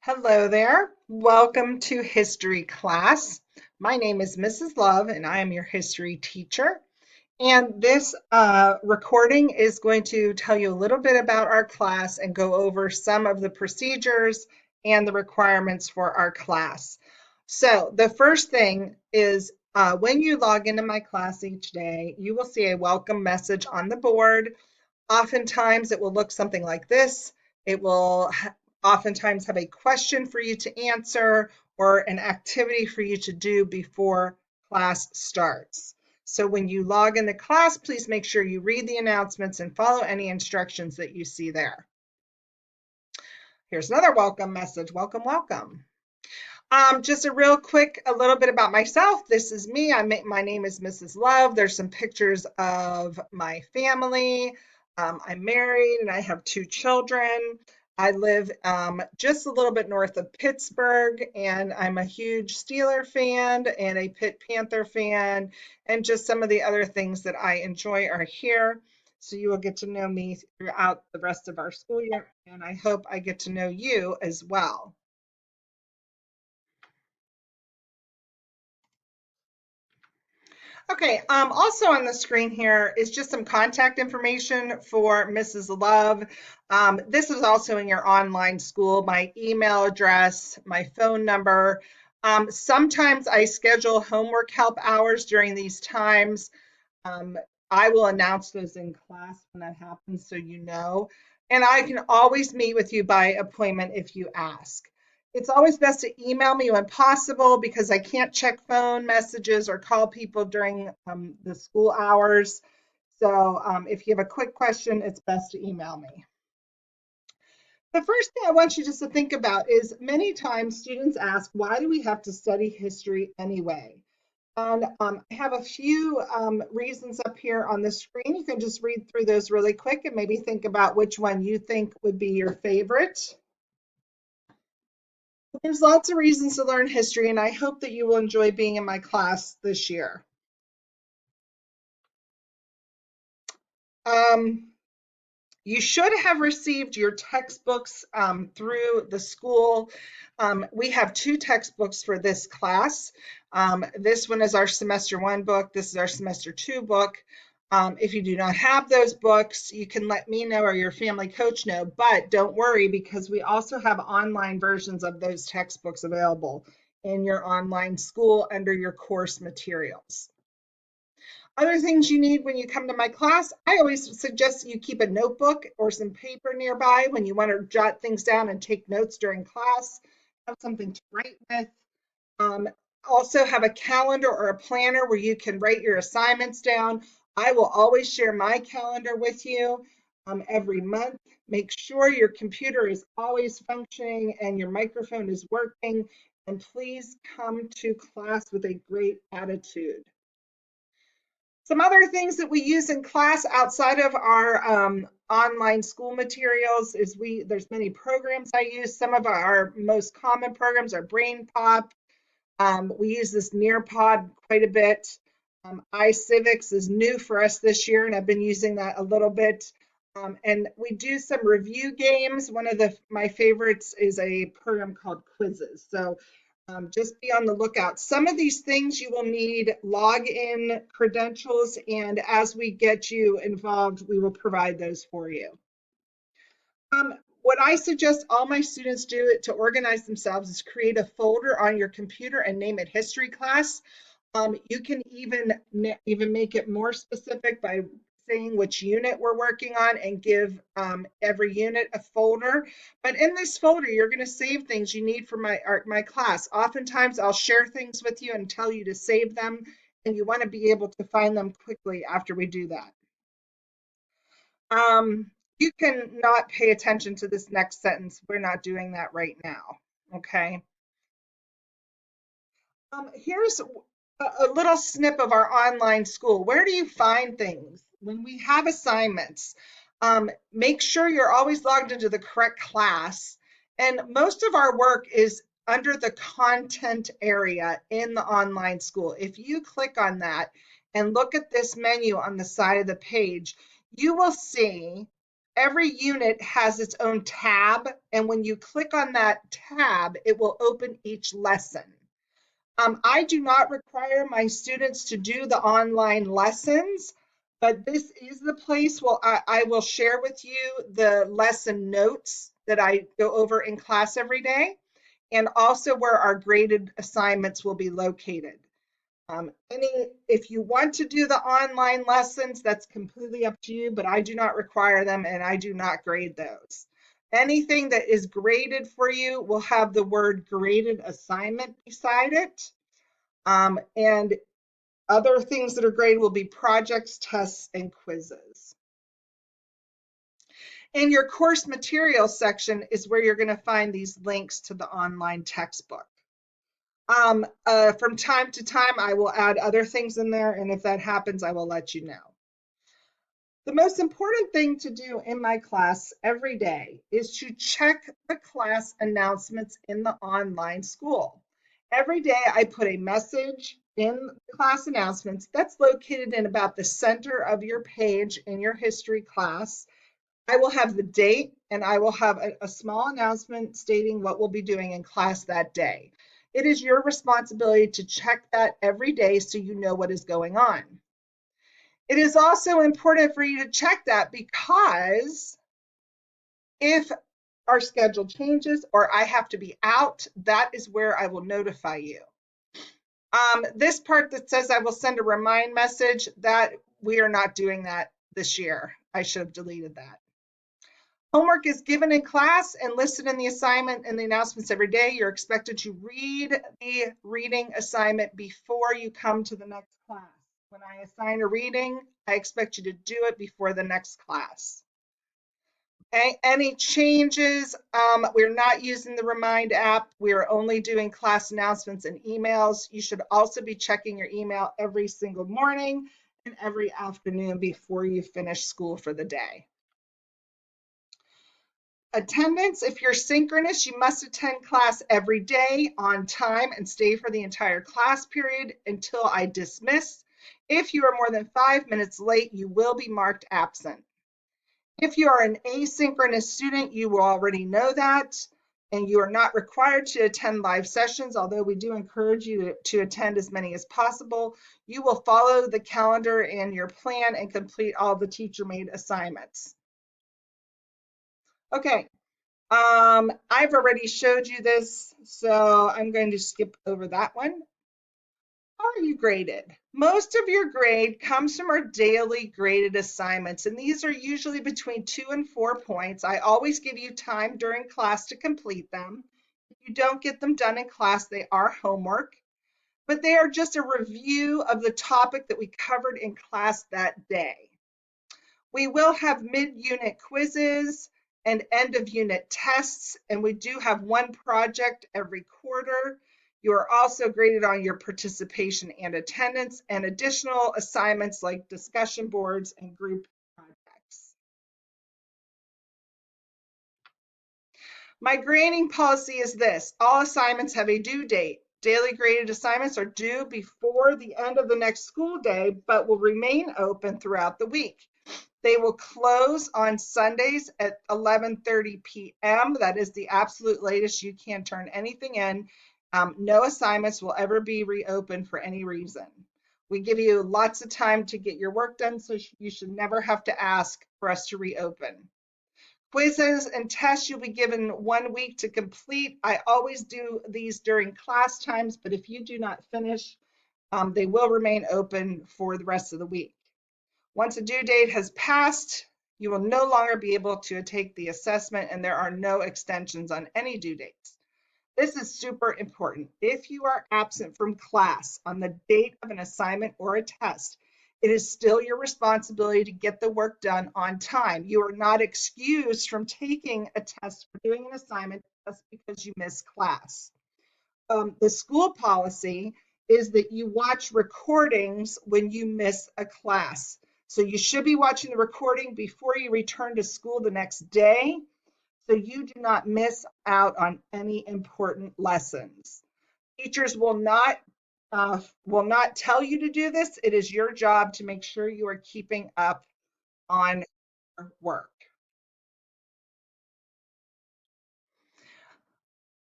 Hello there. Welcome to history class. My name is Mrs. Love and I am your history teacher. And this recording is going to tell you a little bit about our class and go over some of the procedures and the requirements for our class. So the first thing is when you log into my class each day, you will see a welcome message on the board. Oftentimes it will look something like this. It will oftentimes have a question for you to answer or an activity for you to do before class starts. So when you log into class, please make sure you read the announcements and follow any instructions that you see there. Here's another welcome message. Welcome, welcome. Just a little bit about myself. This is me. My name is Mrs. Love. There's some pictures of my family. I'm married and I have two children. I live just a little bit north of Pittsburgh, and I'm a huge Steeler fan and a Pitt Panther fan, and just some of the other things that I enjoy are here. So you will get to know me throughout the rest of our school year, and I hope I get to know you as well. Okay, also on the screen here is just some contact information for Mrs. Love. This is also in your online school, my email address, my phone number. Sometimes I schedule homework help hours during these times. Um, I will announce those in class when that happens so you know. And I can always meet with you by appointment if you ask. It's always best to email me when possible because I can't check phone messages or call people during the school hours. So if you have a quick question, it's best to email me. The first thing I want you just to think about is many times students ask, why do we have to study history anyway? And I have a few reasons up here on the screen. You can just read through those really quick and maybe think about which one you think would be your favorite. There's lots of reasons to learn history, and I hope that you will enjoy being in my class this year. Um, you should have received your textbooks through the school. We have two textbooks for this class. This one is our semester one book. This is our semester two book. If you do not have those books, you can let me know or your family coach know, but don't worry because we also have online versions of those textbooks available in your online school under your course materials. Other things you need when you come to my class, I always suggest you keep a notebook or some paper nearby when you want to jot things down and take notes during class. Have something to write with. Um, Also have a calendar or a planner where you can write your assignments down. I will always share my calendar with you every month. Make sure your computer is always functioning and your microphone is working. And please come to class with a great attitude. Some other things that we use in class outside of our online school materials is there's many programs I use. Some of our most common programs are BrainPop. We use this Nearpod quite a bit. iCivics is new for us this year, and I've been using that a little bit. And we do some review games. One of my favorites is a program called Quizzes. So just be on the lookout. Some of these things you will need login credentials, and as we get you involved, we will provide those for you. What I suggest all my students do to organize themselves is create a folder on your computer and name it history class. You can even make it more specific by saying which unit we're working on and give every unit a folder. But in this folder, you're going to save things you need for my class. Oftentimes, I'll share things with you and tell you to save them, and you want to be able to find them quickly after we do that. You can not pay attention to this next sentence. We're not doing that right now. Okay. Here's a little snip of our online school. Where do you find things? When we have assignments, make sure you're always logged into the correct class. And most of our work is under the content area in the online school. If you click on that and look at this menu on the side of the page, you will see Every unit has its own tab, and when you click on that tab, it will open each lesson. I do not require my students to do the online lessons, but this is the place where I will share with you the lesson notes that I go over in class every day, and also where our graded assignments will be located. If you want to do the online lessons, that's completely up to you, but I do not require them and I do not grade those. Anything that is graded for you will have the word graded assignment beside it. And other things that are graded will be projects, tests, and quizzes. In your course materials section is where you're going to find these links to the online textbook. From time to time, I will add other things in there, and if that happens, I will let you know. The most important thing to do in my class every day is to check the class announcements in the online school. Every day, I put a message in the class announcements that's located in about the center of your page in your history class. I will have the date and I will have a small announcement stating what we'll be doing in class that day. It is your responsibility to check that every day so you know what is going on. It is also important for you to check that because if our schedule changes or I have to be out, that is where I will notify you. This part that says I will send a remind message, that we are not doing that this year. I should have deleted that. Homework is given in class and listed in the assignment and the announcements every day. You're expected to read the reading assignment before you come to the next class. When I assign a reading, I expect you to do it before the next class. Any changes, we're not using the Remind app. We're only doing class announcements and emails. You should also be checking your email every single morning and every afternoon before you finish school for the day. Attendance, if you're synchronous, you must attend class every day on time and stay for the entire class period until I dismiss. If you are more than 5 minutes late, you will be marked absent. If you are an asynchronous student, you will already know that, and you are not required to attend live sessions, although we do encourage you to attend as many as possible. You will follow the calendar and your plan and complete all the teacher-made assignments. Okay, I've already showed you this, so I'm going to skip over that one. How are you graded? Most of your grade comes from our daily graded assignments, and these are usually between 2 and 4 points. I always give you time during class to complete them. If you don't get them done in class, they are homework, but they are just a review of the topic that we covered in class that day. We will have mid-unit quizzes and end-of-unit tests, and we do have one project every quarter. You are also graded on your participation and attendance and additional assignments like discussion boards and group projects. My grading policy is this: all assignments have a due date. Daily graded assignments are due before the end of the next school day, but will remain open throughout the week. They will close on Sundays at 11:30 p.m. That is the absolute latest you can turn anything in. No assignments will ever be reopened for any reason. We give you lots of time to get your work done, so you should never have to ask for us to reopen. Quizzes and tests you'll be given 1 week to complete. I always do these during class times, but if you do not finish, they will remain open for the rest of the week. Once a due date has passed, you will no longer be able to take the assessment, and there are no extensions on any due dates. This is super important. If you are absent from class on the date of an assignment or a test, it is still your responsibility to get the work done on time. You are not excused from taking a test or doing an assignment just because you missed class. The school policy is that you watch recordings when you miss a class. So you should be watching the recording before you return to school the next day, so you do not miss out on any important lessons. Teachers will not tell you to do this. It is your job to make sure you are keeping up on your work.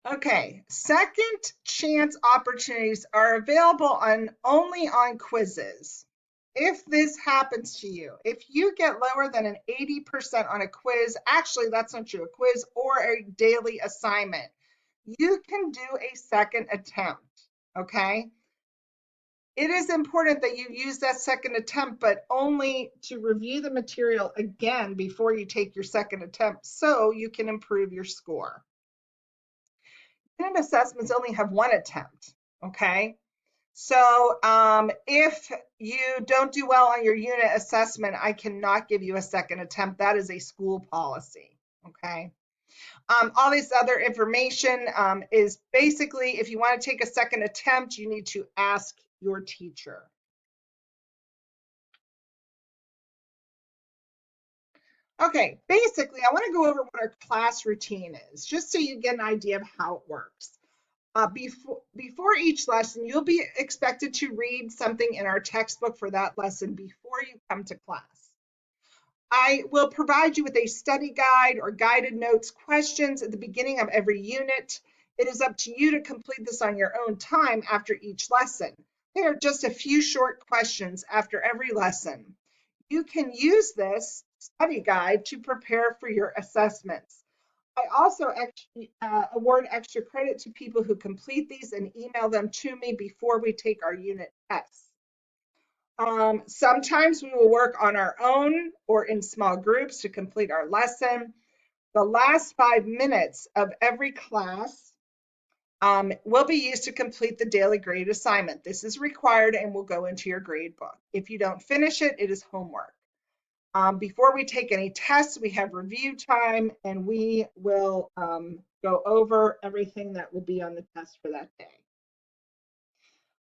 Okay, second chance opportunities are available only on quizzes. If this happens to you, if you get lower than an 80% on a quiz, actually that's not true, a quiz or a daily assignment, you can do a second attempt, okay? It is important that you use that second attempt, but only to review the material again before you take your second attempt so you can improve your score. Unit assessments only have one attempt, okay? So if you don't do well on your unit assessment, I cannot give you a second attempt. That is a school policy, okay? All this other information is basically, if you want to take a second attempt, you need to ask your teacher. Okay, basically, I want to go over what our class routine is, just so you get an idea of how it works. Before each lesson, you'll be expected to read something in our textbook for that lesson before you come to class. I will provide you with a study guide or guided notes questions at the beginning of every unit. It is up to you to complete this on your own time after each lesson. There are just a few short questions after every lesson. You can use this study guide to prepare for your assessments. I also award extra credit to people who complete these and email them to me before we take our unit tests. Sometimes we will work on our own or in small groups to complete our lesson. The last 5 minutes of every class will be used to complete the daily grade assignment. This is required and will go into your grade book. If you don't finish it, it is homework. Before we take any tests, we have review time and we will go over everything that will be on the test for that day.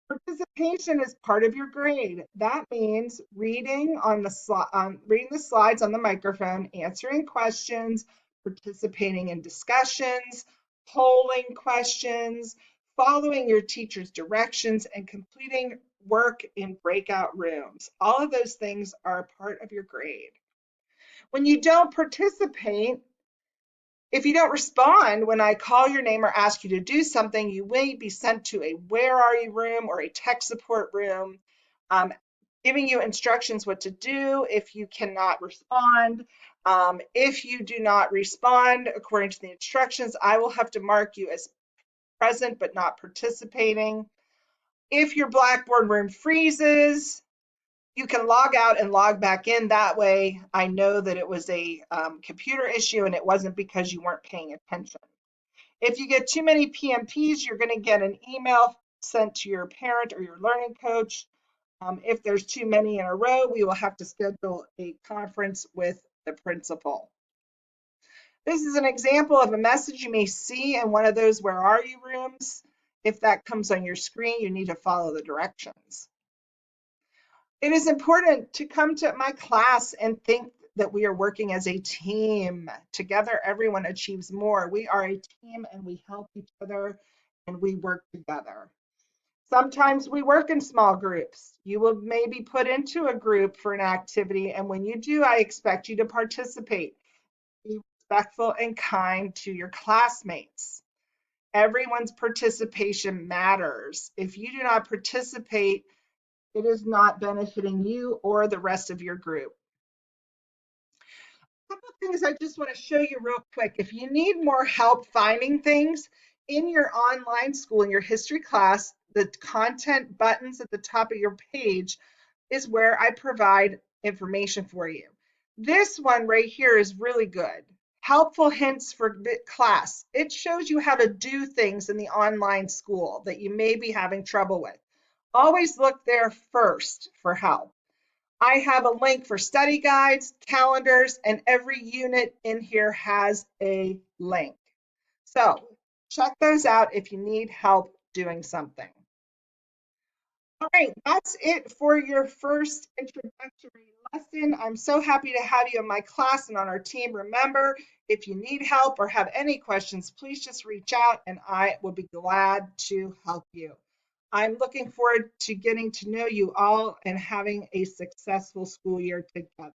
Participation is part of your grade. That means reading the slides on the microphone, answering questions, participating in discussions, polling questions, following your teacher's directions, and completing work in breakout rooms. All of those things are a part of your grade. When you don't participate, if you don't respond when I call your name or ask you to do something, you may be sent to a where are you room or a tech support room, giving you instructions what to do if you cannot respond. If you do not respond according to the instructions, I will have to mark you as present but not participating. If your Blackboard room freezes, you can log out and log back in. That way I know that it was a computer issue and it wasn't because you weren't paying attention. If you get too many PMPs, you're going to get an email sent to your parent or your learning coach. If there's too many in a row, we will have to schedule a conference with the principal. This is an example of a message you may see in one of those where are you rooms. If that comes on your screen, you need to follow the directions. It is important to come to my class and think that we are working as a team. Together, everyone achieves more. We are a team and we help each other and we work together. Sometimes we work in small groups. You will maybe put into a group for an activity, and when you do, I expect you to participate. Be respectful and kind to your classmates. Everyone's participation matters. If you do not participate, it is not benefiting you or the rest of your group. A couple of things I just want to show you real quick. If you need more help finding things in your online school, in your history class, the content buttons at the top of your page is where I provide information for you. This one right here is really good. Helpful hints for class. It shows you how to do things in the online school that you may be having trouble with. Always look there first for help. I have a link for study guides, calendars, and every unit in here has a link. So check those out if you need help doing something. All right, that's it for your first introductory lesson. I'm so happy to have you in my class and on our team. Remember, if you need help or have any questions, please just reach out and I will be glad to help you. I'm looking forward to getting to know you all and having a successful school year together.